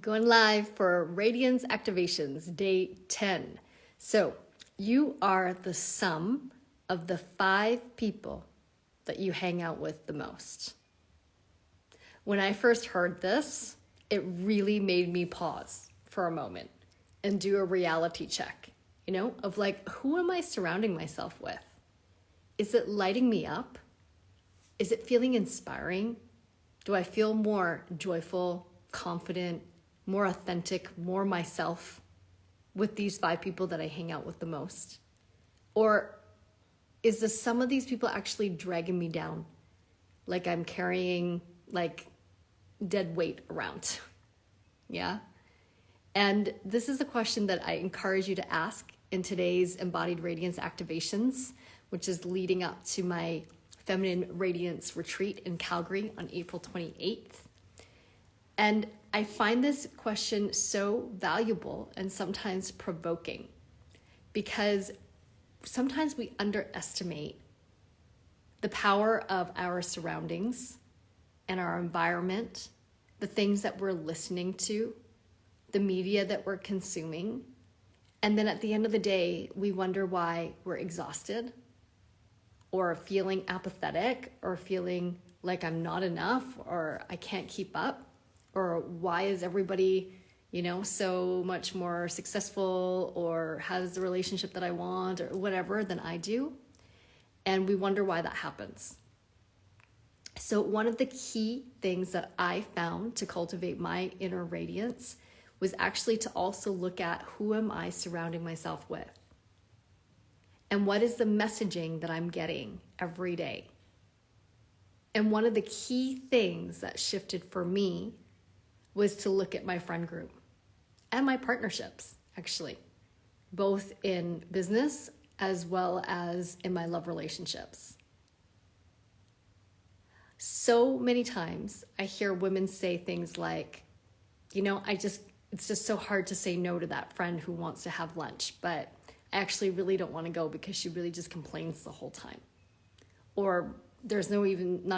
Going live for Radiance Activations, day 10. So, you are the sum of the 5 people that you hang out with the most. When I first heard this, it really made me pause for a moment and do a reality check, of like, who am I surrounding myself with? Is it lighting me up? Is it feeling inspiring? Do I feel more joyful, confident, more authentic, more myself with these 5 people that I hang out with the most? Or is the sum of these people actually dragging me down? Like I'm carrying dead weight around. Yeah. And this is a question that I encourage you to ask in today's Embodied Radiance Activations, which is leading up to my Feminine Radiance Retreat in Calgary on April 28th. And I find this question so valuable and sometimes provoking because sometimes we underestimate the power of our surroundings and our environment, the things that we're listening to, the media that we're consuming. And then at the end of the day, we wonder why we're exhausted or feeling apathetic or feeling like I'm not enough or I can't keep up. Or why is everybody, so much more successful or has the relationship that I want or whatever than I do? And we wonder why that happens. So one of the key things that I found to cultivate my inner radiance was actually to also look at who am I surrounding myself with? And what is the messaging that I'm getting every day? And one of the key things that shifted for me was to look at my friend group and my partnerships, actually, both in business as well as in my love relationships. So many times I hear women say things like, it's just so hard to say no to that friend who wants to have lunch, but I actually really don't want to go because she really just complains the whole time. Or there's not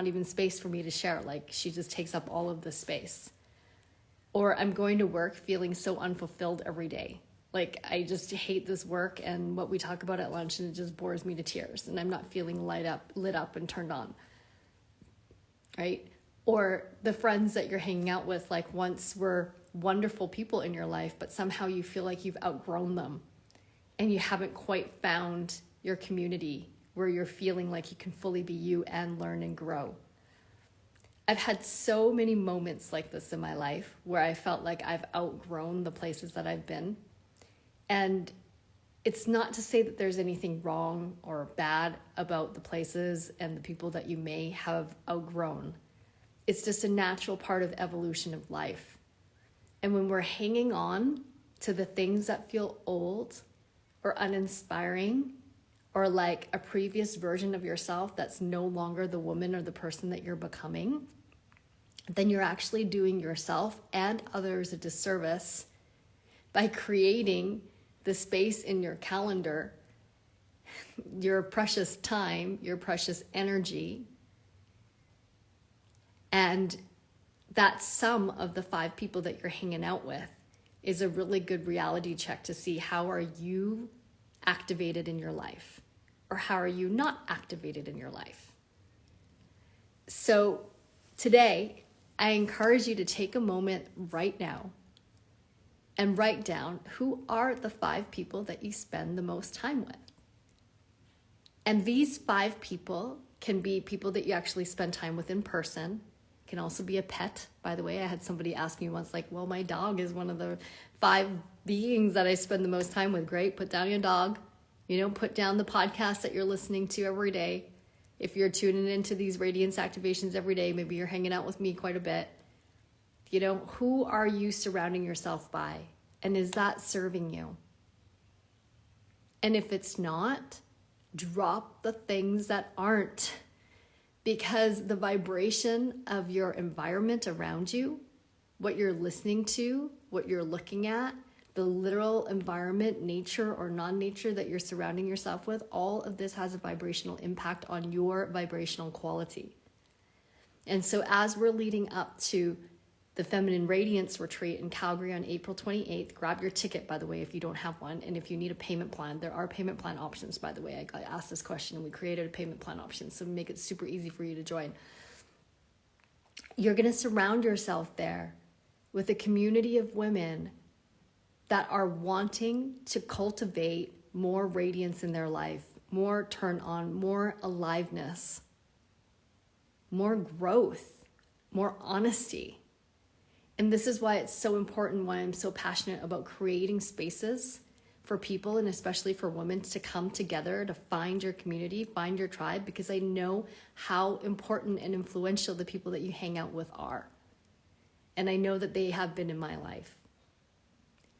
even space for me to share, like she just takes up all of the space. Or I'm going to work feeling so unfulfilled every day. Like I just hate this work and what we talk about at lunch and it just bores me to tears and I'm not feeling lit up and turned on, right? Or the friends that you're hanging out with like once were wonderful people in your life, but somehow you feel like you've outgrown them and you haven't quite found your community where you're feeling like you can fully be you and learn and grow. I've had so many moments like this in my life where I felt like I've outgrown the places that I've been. And it's not to say that there's anything wrong or bad about the places and the people that you may have outgrown. It's just a natural part of evolution of life. And when we're hanging on to the things that feel old or uninspiring or like a previous version of yourself that's no longer the woman or the person that you're becoming, then you're actually doing yourself and others a disservice by creating the space in your calendar, your precious time, your precious energy, and that sum of the 5 people that you're hanging out with is a really good reality check to see how are you activated in your life or how are you not activated in your life. So today, I encourage you to take a moment right now and write down who are the 5 people that you spend the most time with. And these 5 people can be people that you actually spend time with in person. It can also be a pet. By the way, I had somebody ask me once, like, well, my dog is one of the 5 beings that I spend the most time with. Great, put down your dog. Put down the podcast that you're listening to every day. If you're tuning into these Radiance Activations every day, maybe you're hanging out with me quite a bit. Who are you surrounding yourself by? And is that serving you? And if it's not, drop the things that aren't. Because the vibration of your environment around you, what you're listening to, what you're looking at, the literal environment, nature or non-nature that you're surrounding yourself with, all of this has a vibrational impact on your vibrational quality. And so as we're leading up to the Feminine Radiance retreat in Calgary on April 28th. Grab your ticket, by the way, if you don't have one. And if you need a payment plan, there are payment plan options, by the way. I got asked this question and we created a payment plan option, so make it super easy for you to join. You're going to surround yourself there with a community of women that are wanting to cultivate more radiance in their life, more turn on, more aliveness, more growth, more honesty. And this is why it's so important, why I'm so passionate about creating spaces for people, and especially for women, to come together, to find your community, find your tribe, because I know how important and influential the people that you hang out with are. And I know that they have been in my life.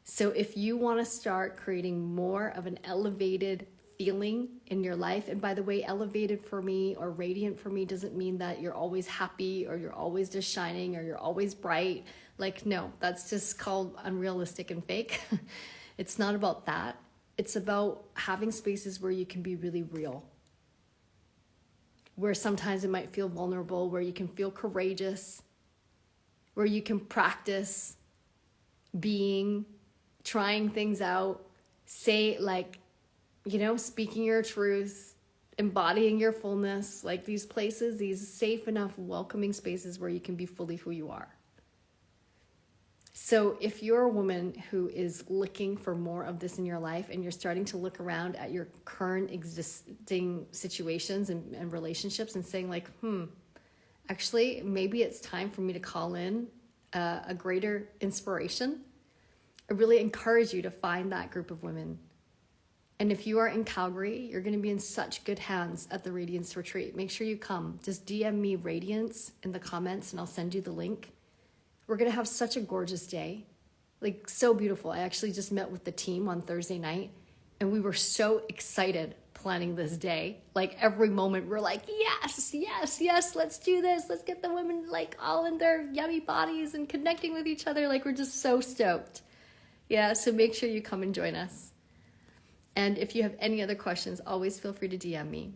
So if you want to start creating more of an elevated feeling in your life, and by the way, elevated for me or radiant for me doesn't mean that you're always happy or you're always just shining or you're always bright. Like, no, that's just called unrealistic and fake. It's not about that. It's about having spaces where you can be really real, where sometimes it might feel vulnerable, where you can feel courageous, where you can practice being, trying things out, say, like, you know, speaking your truth, embodying your fullness, like these places, these safe enough, welcoming spaces where you can be fully who you are. So if you're a woman who is looking for more of this in your life, and you're starting to look around at your current existing situations and relationships and saying like, actually, maybe it's time for me to call in a greater inspiration, I really encourage you to find that group of women. And if you are in Calgary, you're going to be in such good hands at the Radiance Retreat. Make sure you come. Just DM me Radiance in the comments and I'll send you the link. We're going to have such a gorgeous day. Like, so beautiful. I actually just met with the team on Thursday night and we were so excited planning this day. Like, every moment we're like, yes, yes, yes, let's do this. Let's get the women like all in their yummy bodies and connecting with each other. Like, we're just so stoked. Yeah, so make sure you come and join us. And if you have any other questions, always feel free to DM me.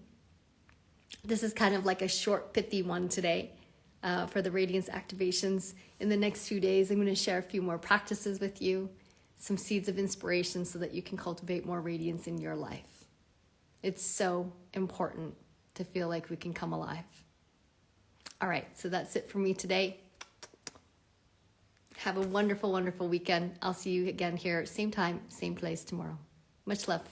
This is kind of like a short, pithy one today for the Radiance activations. In the next few days, I'm going to share a few more practices with you, some seeds of inspiration so that you can cultivate more radiance in your life. It's so important to feel like we can come alive. All right, so that's it for me today. Have a wonderful, wonderful weekend. I'll see you again here, same time, same place tomorrow. Much love.